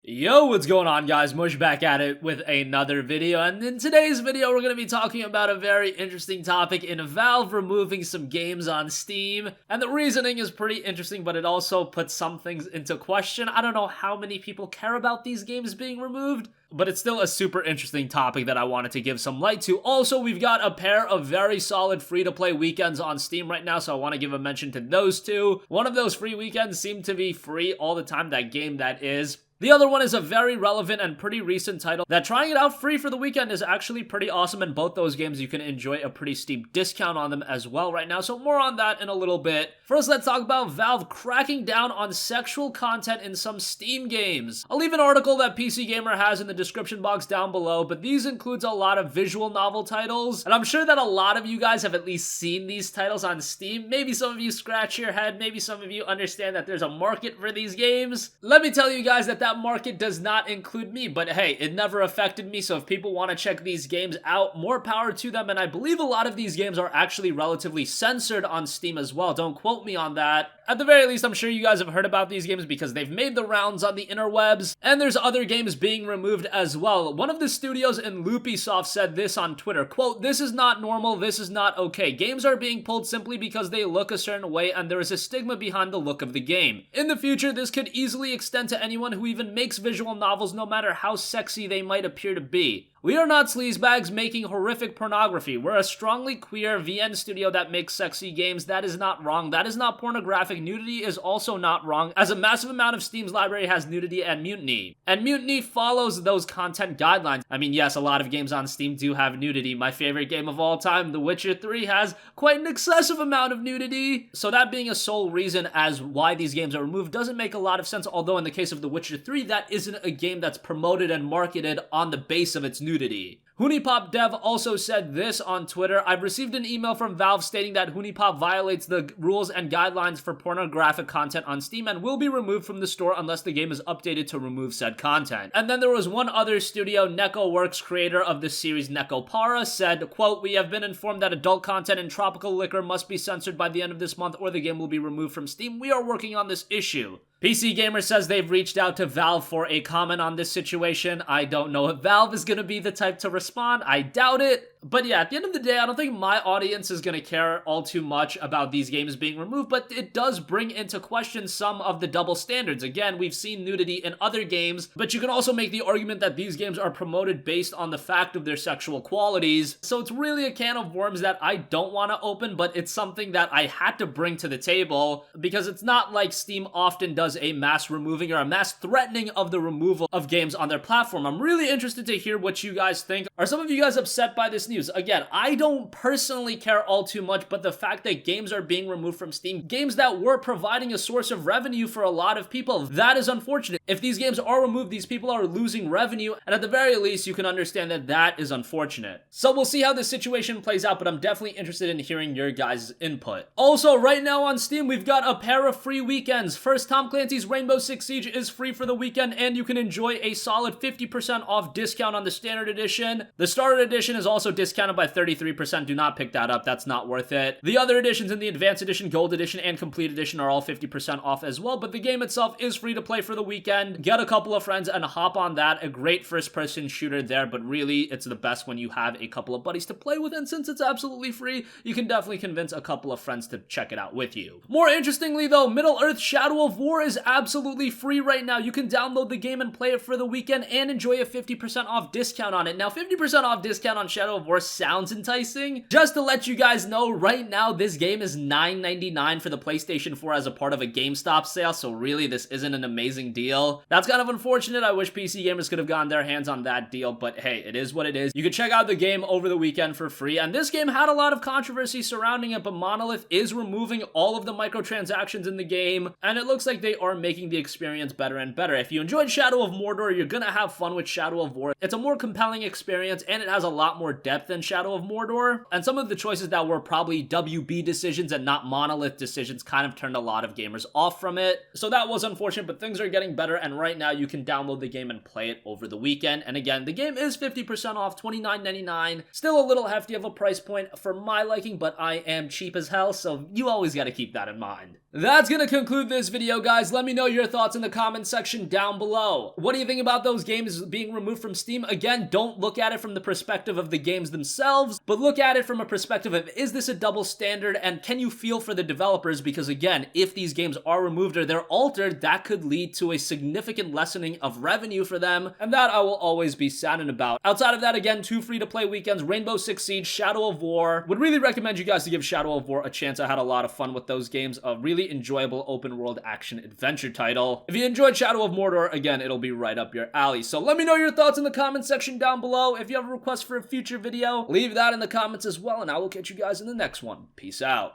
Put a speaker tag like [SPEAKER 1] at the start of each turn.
[SPEAKER 1] Yo, what's going on, guys? Mush back at it with another video, and in today's video we're going to be talking about a very interesting topic in Valve removing some games on Steam, and the reasoning is pretty interesting, but it also puts some things into question. I don't know how many people care about these games being removed, but it's still a super interesting topic that I wanted to give some light to. Also, we've got a pair of very solid free-to-play weekends on Steam right now, so I want to give a mention to those two. One of those free weekends seem to be free all the time, that game that is. The other one is a very relevant and pretty recent title that trying it out free for the weekend is actually pretty awesome, and both those games you can enjoy a pretty steep discount on them as well right now, so more on that in a little bit. First, let's talk about Valve cracking down on sexual content in some Steam games. I'll leave an article that PC Gamer has in the description box down below, but these includes a lot of visual novel titles, and I'm sure that a lot of you guys have at least seen these titles on Steam. Maybe some of you scratch your head, maybe some of you understand that there's a market for these games. Let me tell you guys that market does not include me, but hey, it never affected me, so if people want to check these games out, more power to them, and I believe a lot of these games are actually relatively censored on Steam as well. Don't quote me on that. At the very least, I'm sure you guys have heard about these games because they've made the rounds on the interwebs, and there's other games being removed as well. One of the studios in Loopysoft said this on Twitter, quote, "This is not normal, this is not okay. Games are being pulled simply because they look a certain way and there is a stigma behind the look of the game. In the future, this could easily extend to anyone who even makes visual novels, no matter how sexy they might appear to be. We are not sleazebags making horrific pornography. We're a strongly queer VN studio that makes sexy games. That is not wrong. That is not pornographic. Nudity is also not wrong, as a massive amount of Steam's library has nudity and mutiny. And mutiny follows those content guidelines. I mean, yes, a lot of games on Steam do have nudity. My favorite game of all time, The Witcher 3, has quite an excessive amount of nudity. So that being a sole reason as why these games are removed doesn't make a lot of sense, although in the case of The Witcher 3, that isn't a game that's promoted and marketed on the base of its nudity. Hunipop Dev also said this on Twitter, "I've received an email from Valve stating that Hunipop violates the rules and guidelines for pornographic content on Steam and will be removed from the store unless the game is updated to remove said content." And then there was one other studio, NekoWorks, creator of the series Nekopara, said, quote, "We have been informed that adult content and tropical liquor must be censored by the end of this month or the game will be removed from Steam. We are working on this issue." PC Gamer says they've reached out to Valve for a comment on this situation. I don't know if Valve is going to be the type to respond. I doubt it. But yeah, at the end of the day, I don't think my audience is going to care all too much about these games being removed, but it does bring into question some of the double standards. Again, we've seen nudity in other games, but you can also make the argument that these games are promoted based on the fact of their sexual qualities. So it's really a can of worms that I don't want to open, but it's something that I had to bring to the table because it's not like Steam often does a mass removing or a mass threatening of the removal of games on their platform. I'm really interested to hear what you guys think. Are some of you guys upset by this news? Again, I don't personally care all too much, but the fact that games are being removed from Steam, games that were providing a source of revenue for a lot of people, that is unfortunate. If these games are removed, these people are losing revenue, and at the very least, you can understand that that is unfortunate. So we'll see how this situation plays out, but I'm definitely interested in hearing your guys' input. Also, right now on Steam, we've got a pair of free weekends. First, Tom Clancy's Rainbow Six Siege is free for the weekend, and you can enjoy a solid 50% off discount on the standard edition. The starter edition is also discounted by 33%. Do not pick that up. That's not worth it. The other editions in the advanced edition, gold edition, and complete edition are all 50% off as well, but the game itself is free to play for the weekend. Get a couple of friends and hop on that. A great first-person shooter there, but really, it's the best when you have a couple of buddies to play with, and since it's absolutely free, you can definitely convince a couple of friends to check it out with you. More interestingly, though, Middle-earth Shadow of War is absolutely free right now. You can download the game and play it for the weekend and enjoy a 50% off discount on it. Now, 50% off discount on Shadow of War sounds enticing. Just to let you guys know, right now, this game is $9.99 for the PlayStation 4 as a part of a GameStop sale, so really, this isn't an amazing deal. That's kind of unfortunate. I wish PC gamers could have gotten their hands on that deal, but hey, it is what it is. You can check out the game over the weekend for free, and this game had a lot of controversy surrounding it, but Monolith is removing all of the microtransactions in the game, and it looks like they are making the experience better and better. If you enjoyed Shadow of Mordor, you're gonna have fun with Shadow of War. It's a more compelling experience, and it has a lot more depth depth in Shadow of Mordor, and some of the choices that were probably WB decisions and not Monolith decisions kind of turned a lot of gamers off from it. So that was unfortunate, but things are getting better, and right now you can download the game and play it over the weekend. And again, the game is 50% off, $29.99. Still a little hefty of a price point for my liking, but I am cheap as hell, so you always got to keep that in mind. That's gonna conclude this video, guys. Let me know your thoughts in the comment section down below. What do you think about those games being removed from Steam? Again, don't look at it from the perspective of the games themselves, but look at it from a perspective of, is this a double standard, and can you feel for the developers? Because again, if these games are removed or they're altered, that could lead to a significant lessening of revenue for them, and that I will always be saddened about. Outside of that, again, 2 free-to-play weekends, Rainbow Six Siege, Shadow of War. Would really recommend you guys to give Shadow of War a chance. I had a lot of fun with those games. A really enjoyable open world action adventure title. If you enjoyed Shadow of Mordor, again, it'll be right up your alley. So let me know your thoughts in the comment section down below. If you have a request for a future video, leave that in the comments as well, and I will catch you guys in the next one. Peace out.